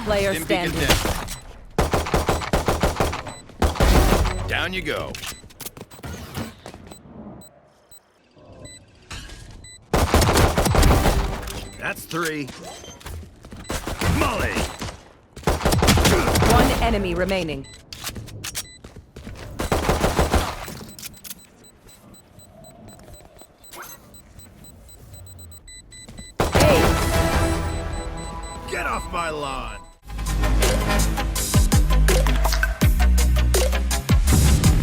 player Stim beacon standing. down. Down you go. That's 3. Molly! One enemy remaining. Get off my lawn!